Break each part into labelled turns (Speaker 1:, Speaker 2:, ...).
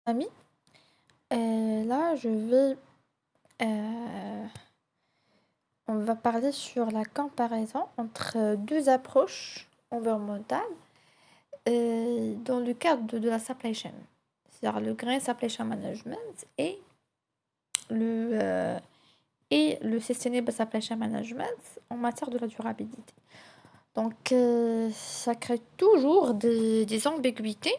Speaker 1: Ami, là, on va parler sur la comparaison entre deux approches environnementales dans le cadre de la supply chain, c'est-à-dire le Green Supply Chain Management le, euh, et le Sustainable Supply Chain Management en matière de la durabilité. Donc, ça crée toujours des ambiguïtés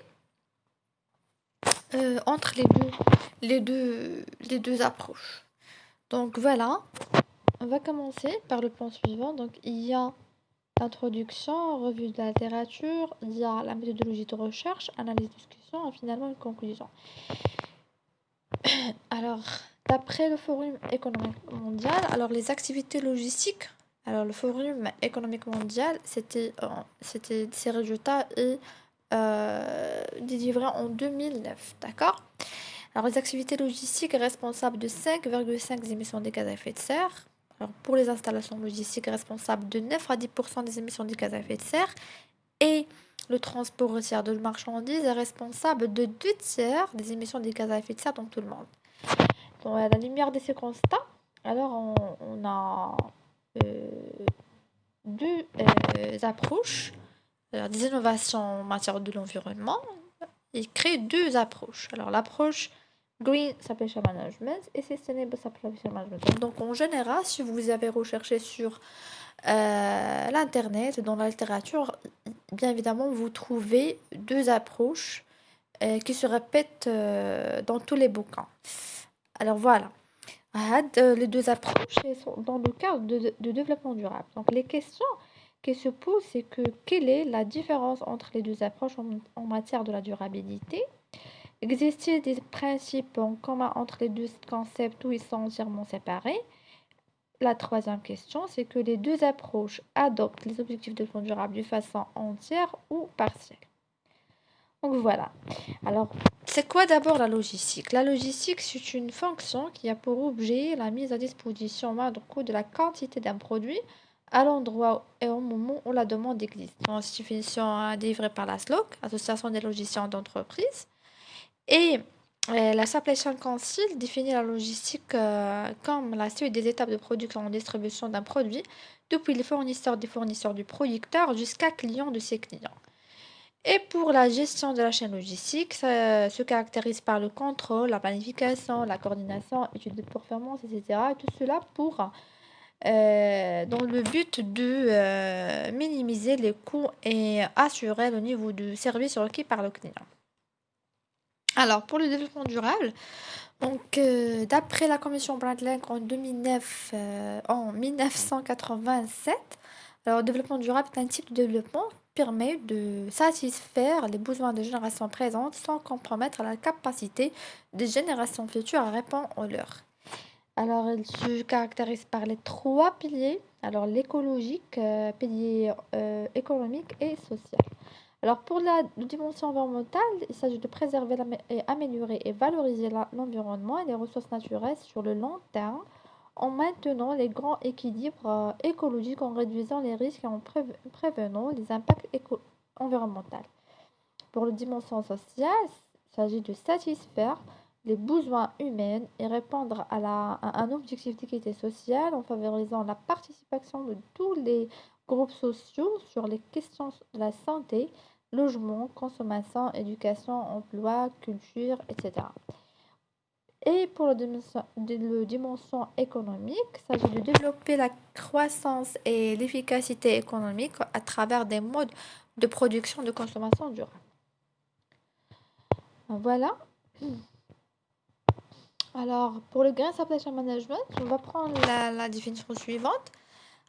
Speaker 1: entre les deux approches. Donc voilà, on va commencer par le point suivant. Donc, il y a l'introduction, revue de la littérature, il y a la méthodologie de recherche, analyse, discussion et finalement une conclusion. Alors, d'après le Forum économique mondial, alors les activités logistiques, alors le Forum économique mondial, c'était ses résultats et délivrés en 2009, d'accord? Alors, les activités logistiques responsables de 5,5 émissions de gaz à effet de serre. Alors, pour les installations logistiques responsables de 9 à 10% des émissions de gaz à effet de serre. Et le transport routier de marchandises est responsable de 2 tiers des émissions de gaz à effet de serre dans tout le monde. Donc, à la lumière de ces constats, alors on a euh, deux approches, des innovations en matière de l'environnement. Il crée deux approches. Alors, l'approche Green Supply Chain Management et Sustainable Supply Chain Management. Donc, en général, si vous avez recherché sur l'internet, dans la littérature, bien évidemment, vous trouvez deux approches qui se répètent dans tous les bouquins. Alors voilà. Les deux approches sont dans le cadre de développement durable. Donc les questions qui se posent, c'est que quelle est la différence entre les deux approches en matière de la durabilité? Existe-t-il des principes en commun entre les deux concepts ou ils sont entièrement séparés? La troisième question, c'est que les deux approches adoptent les objectifs de développement durable de façon entière ou partielle. Donc voilà. Alors, c'est quoi d'abord la logistique? La logistique, c'est une fonction qui a pour objet la mise à disposition au moindre coût de la quantité d'un produit à l'endroit et au moment où la demande existe. C'est une définition délivrée par la SLOC, Association des logiciens d'entreprise. Et la Supply Chain Council définit la logistique comme la suite des étapes de production et distribution d'un produit, depuis les fournisseurs des fournisseurs du producteur jusqu'à client de ses clients. Et pour la gestion de la chaîne logistique, ça se caractérise par le contrôle, la planification, la coordination, études de performance, etc. Et tout cela dans le but de minimiser les coûts et assurer le niveau de service requis par le client. Alors, pour le développement durable, donc, d'après la commission Brundtland en 1987, alors, le développement durable est un type de développement qui permet de satisfaire les besoins des générations présentes sans compromettre la capacité des générations futures à répondre aux leurs. Alors, il se caractérise par les trois piliers. Alors, l'écologique, pilier économique et social. Alors, pour la dimension environnementale, il s'agit de préserver, et améliorer et valoriser l'environnement et les ressources naturelles sur le long terme en maintenant les grands équilibres écologiques, en réduisant les risques et en prévenant les impacts environnementaux. Pour la dimension sociale, il s'agit de satisfaire les besoins humains et répondre à un objectif d'équité sociale en favorisant la participation de tous les groupes sociaux sur les questions de la santé, logement, consommation, éducation, emploi, culture, etc. Et pour la dimension économique, il s'agit de développer la croissance et l'efficacité économique à travers des modes de production de consommation durable. Voilà. Alors, pour le Green Supply Chain Management, on va prendre la définition suivante.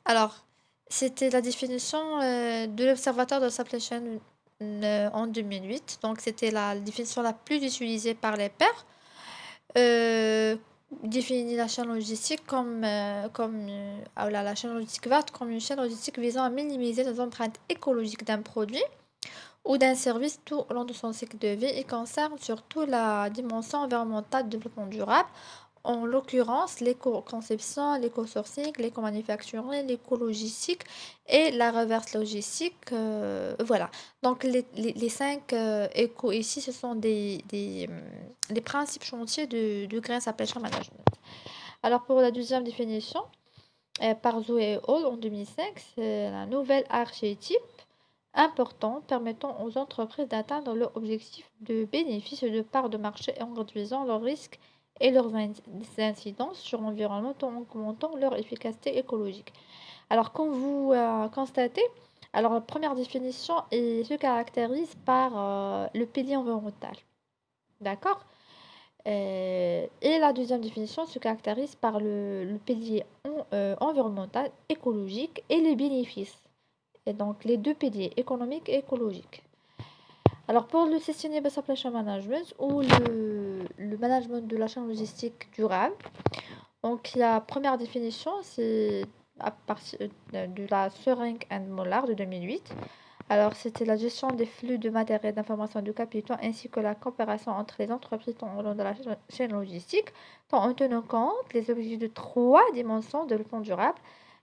Speaker 1: Alors, c'était la définition de l'Observatoire de la Supply Chain en 2008. Donc, c'était la définition la plus utilisée par les pairs. Définit la chaîne logistique la chaîne logistique verte comme une chaîne logistique visant à minimiser les empreintes écologiques d'un produit ou d'un service tout au long de son cycle de vie et concerne surtout la dimension environnementale de développement durable, en l'occurrence l'éco-conception, l'éco-sourcing, l'éco-manufacturing, l'éco-logistique et la reverse logistique. Voilà. Donc les cinq éco ici, ce sont les principes chantiers de Green Supply Chain Management. Alors pour la deuxième définition, par Zhou et Hall en 2005, c'est la nouvelle archétype important permettant aux entreprises d'atteindre leur objectif de bénéfice et de part de marché en réduisant leurs risques et leurs incidences sur l'environnement tout en augmentant leur efficacité écologique. Alors, comme vous constatez, alors la première définition se caractérise par le pilier environnemental. D'accord? Et la deuxième définition se caractérise par le pilier environnemental, écologique et les bénéfices. Et donc, les deux piliers, économiques et écologiques. Alors, pour le Sustainable Supply Chain Management ou le management de la chaîne logistique durable, donc la première définition, c'est à partir de la Sering and Mollard de 2008. Alors, c'était la gestion des flux de matériel, d'informations et de capitaux, ainsi que la coopération entre les entreprises tout au long de la chaîne logistique, tout en tenant compte les objectifs de 3 dimensions de développement durable.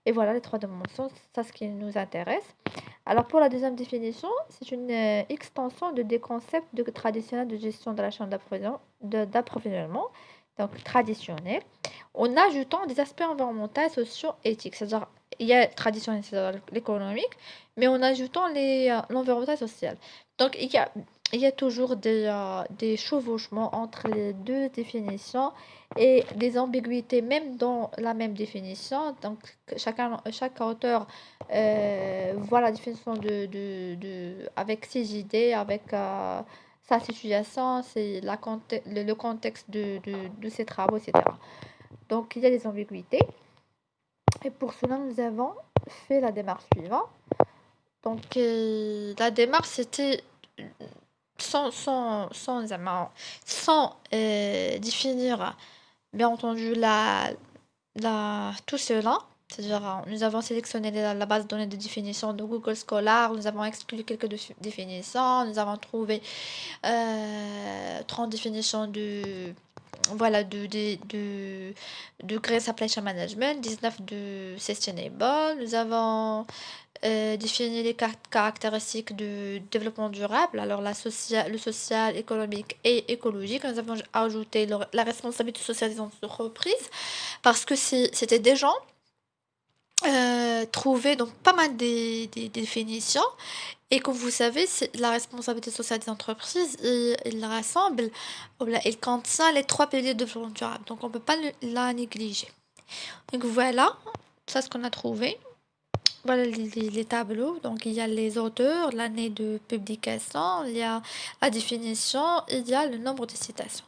Speaker 1: Et voilà, les 3 dimensions, c'est ce qui nous intéresse. Alors, pour la deuxième définition, c'est une extension des concepts traditionnels de gestion de la chaîne d'approvisionnement, donc traditionnels, en ajoutant des aspects environnementaux, sociaux, éthiques. C'est-à-dire, il y a traditionnel, c'est-à-dire l'économique, mais en ajoutant l'environnemental social. Donc, il y a toujours des chevauchements entre les deux définitions et des ambiguïtés, même dans la même définition. Donc, chaque auteur voit la définition avec ses idées, avec sa situation, le contexte de ses travaux, etc. Donc, il y a des ambiguïtés. Et pour cela, nous avons fait la démarche suivante. Donc, la démarche, c'était sans définir, bien entendu, tout cela. C'est-à-dire, nous avons sélectionné la base de données de définition de Google Scholar, nous avons exclu quelques définitions, nous avons trouvé 30 définitions voilà, de Green Supply Chain Management, 19 de Sustainable. Nous avons défini les caractéristiques du développement durable, alors le social, économique et écologique. Nous avons ajouté la responsabilité sociale des entreprises parce que c'était des gens trouvé donc pas mal des définitions et comme vous savez la responsabilité sociale des entreprises il rassemble il contient les 3 piliers de développement durable donc on peut pas la négliger. Donc voilà, ça ce qu'on a trouvé. Voilà les tableaux. Donc il y a les auteurs, l'année de publication, il y a la définition, il y a le nombre de citations.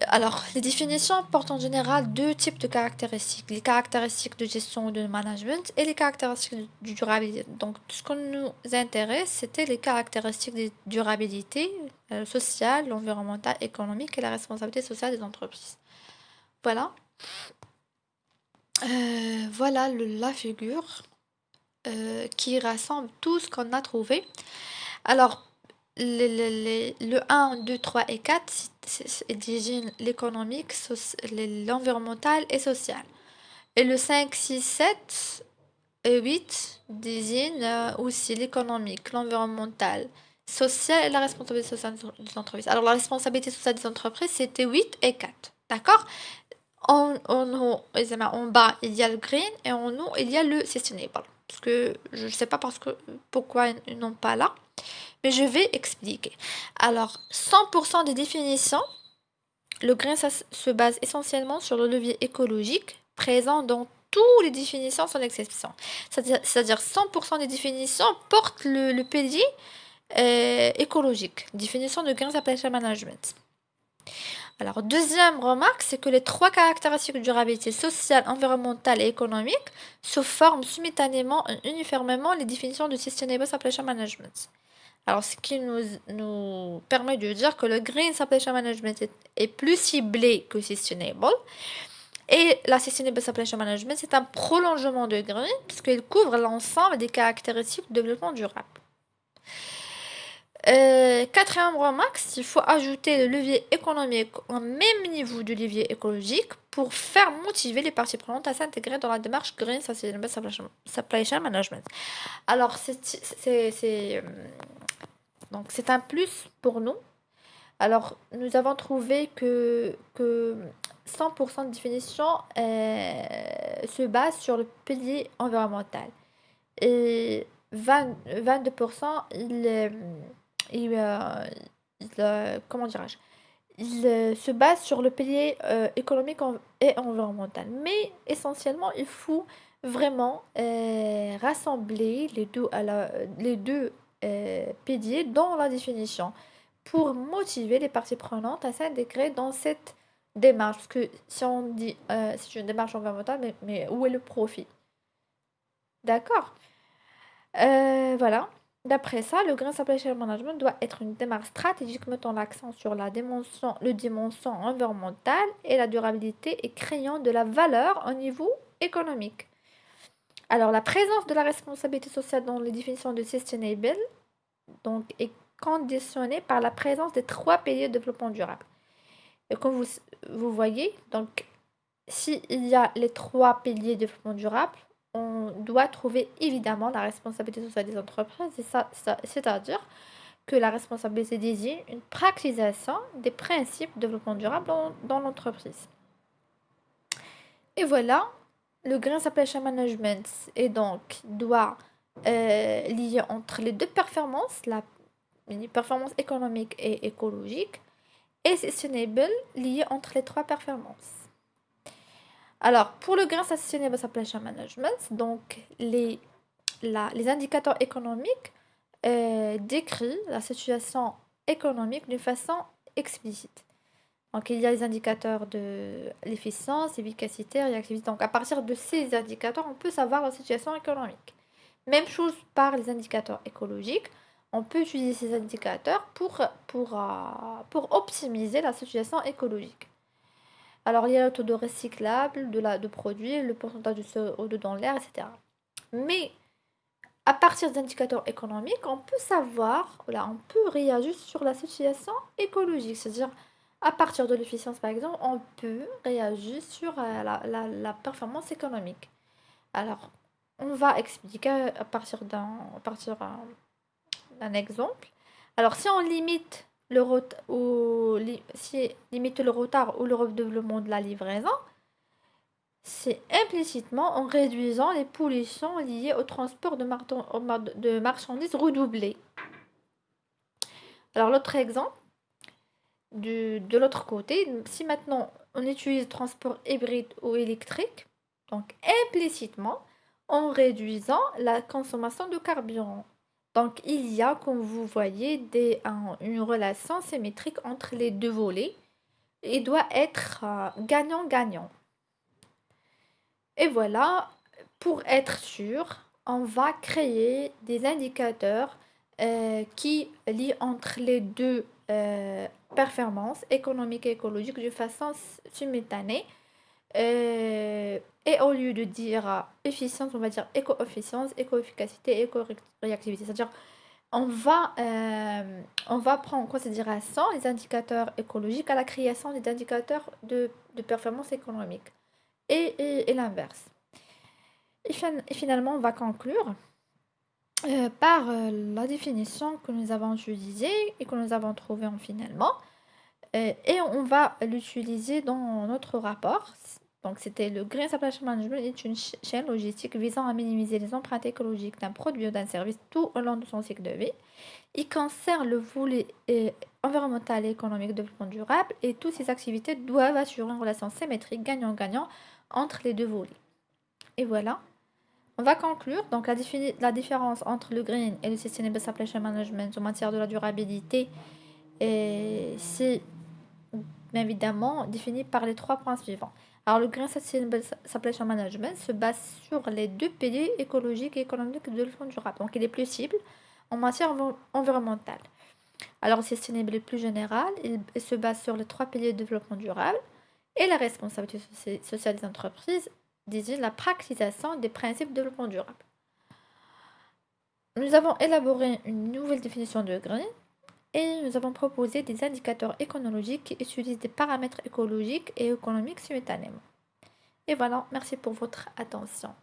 Speaker 1: Alors, les définitions portent en général 2 types de caractéristiques. Les caractéristiques de gestion ou de management et les caractéristiques de durabilité. Donc, ce qui nous intéresse, c'était les caractéristiques de durabilité sociale, environnementale, économique et la responsabilité sociale des entreprises. Voilà. Voilà la figure qui rassemble tout ce qu'on a trouvé. Alors, le 1, 2, 3 et 4 désignent l'économique, l'environnemental et social. Et le 5, 6, 7 et 8 désignent aussi l'économique, l'environnemental, social et la responsabilité sociale des entreprises. Alors, la responsabilité sociale des entreprises, c'était 8 et 4. D'accord? En bas, il y a le green et en haut, il y a le sustainable. Parce que je ne sais pas pourquoi ils n'ont pas là. Mais je vais expliquer. Alors, 100% des définitions, le green se base essentiellement sur le levier écologique présent dans toutes les définitions sans exception. C'est-à-dire 100% des définitions portent le pilier écologique. Définition de Green Supply Chain Management. Alors, deuxième remarque, c'est que les 3 caractéristiques de durabilité sociale, environnementale et économique se forment simultanément et uniformément les définitions de Sustainable Supply Chain Management. Alors, ce qui nous permet de dire que le Green Supply Chain Management est plus ciblé que Sustainable. Et la Sustainable Supply Chain Management, c'est un prolongement de Green puisqu'il couvre l'ensemble des caractéristiques de développement durable. Quatrième remarque, il faut ajouter le levier économique au même niveau du levier écologique pour faire motiver les parties prenantes à s'intégrer dans la démarche Green Sustainable Supply Chain Management. Alors, donc c'est un plus pour nous Alors, nous avons trouvé que 100% de définition se base sur le pilier environnemental. Et 22%, comment dirais-je? Il se base sur le pilier économique et environnemental. Mais essentiellement, il faut vraiment rassembler les deux piliers dans la définition pour motiver les parties prenantes à s'intégrer dans cette démarche. Parce que si on dit c'est une démarche environnementale, mais où est le profit? D'accord? Voilà. D'après ça, le Green Supply Chain Management doit être une démarche stratégique mettant l'accent sur le dimension environnementale et la durabilité et créant de la valeur au niveau économique. Alors, la présence de la responsabilité sociale dans les définitions de sustainable donc, est conditionnée par la présence des trois piliers de développement durable. Et comme vous voyez, donc, s'il y a les trois piliers de développement durable, on doit trouver évidemment la responsabilité sociale des entreprises, c'est-à-dire que la responsabilité désigne une praxisation des principes de développement durable dans l'entreprise. Et voilà, le Green Supply Chain Management et donc doit lier entre les deux performances, la performance économique et écologique, et sustainable lié entre les trois performances. Alors, pour le Green Sustainable Supply Chain Management, donc les indicateurs économiques décrivent la situation économique d'une façon explicite. Donc, il y a les indicateurs de l'efficience, l'efficacité, réactivité. Donc, à partir de ces indicateurs, on peut savoir la situation économique. Même chose par les indicateurs écologiques. On peut utiliser ces indicateurs pour optimiser la situation écologique. Alors, il y a le taux de recyclable de produits, le pourcentage de CO2 dans l'air, etc. Mais à partir d'indicateurs économiques, on peut savoir, on peut réagir sur la situation écologique. C'est-à-dire, à partir de l'efficience, par exemple, on peut réagir sur la performance économique. Alors, on va expliquer à partir d'un exemple. Alors, si on limite limite le retard ou le redoublement de la livraison, c'est implicitement en réduisant les pollutions liées au transport de marchandises redoublées. Alors l'autre exemple, de l'autre côté, si maintenant on utilise le transport hybride ou électrique, donc implicitement en réduisant la consommation de carburant. Donc il y a, comme vous voyez, une relation symétrique entre les deux volets et doit être gagnant-gagnant. Et voilà, pour être sûr, on va créer des indicateurs qui lient entre les deux performances économiques et écologiques de façon simultanée. Et au lieu de dire efficience, on va dire éco-efficience, éco-efficacité, éco-réactivité. C'est-à-dire, on va prendre en considération les indicateurs écologiques à la création des indicateurs de performance économique et l'inverse. Et finalement, on va conclure par la définition que nous avons utilisée et que nous avons trouvée finalement. Et on va l'utiliser dans notre rapport. Donc, c'était le Green Supply Chain Management est une chaîne logistique visant à minimiser les empreintes écologiques d'un produit ou d'un service tout au long de son cycle de vie. Il concerne le volet environnemental et économique de développement durable et toutes ces activités doivent assurer une relation symétrique gagnant-gagnant entre les deux volets. Et voilà. On va conclure. Donc, la différence entre le Green et le Sustainable Supply Chain Management en matière de la durabilité, c'est bien évidemment défini par les trois points suivants. Alors, le Green Sustainable Supply Chain Management se base sur les deux piliers écologiques et économiques de développement durable. Donc, il est plus cible en matière environnementale. Alors, le Sustainable est plus général. Il se base sur les trois piliers de développement durable et la responsabilité sociale des entreprises désigne la praxisation des principes de développement durable. Nous avons élaboré une nouvelle définition de Green et nous avons proposé des indicateurs économiques qui utilisent des paramètres écologiques et économiques simultanément. Et voilà, merci pour votre attention.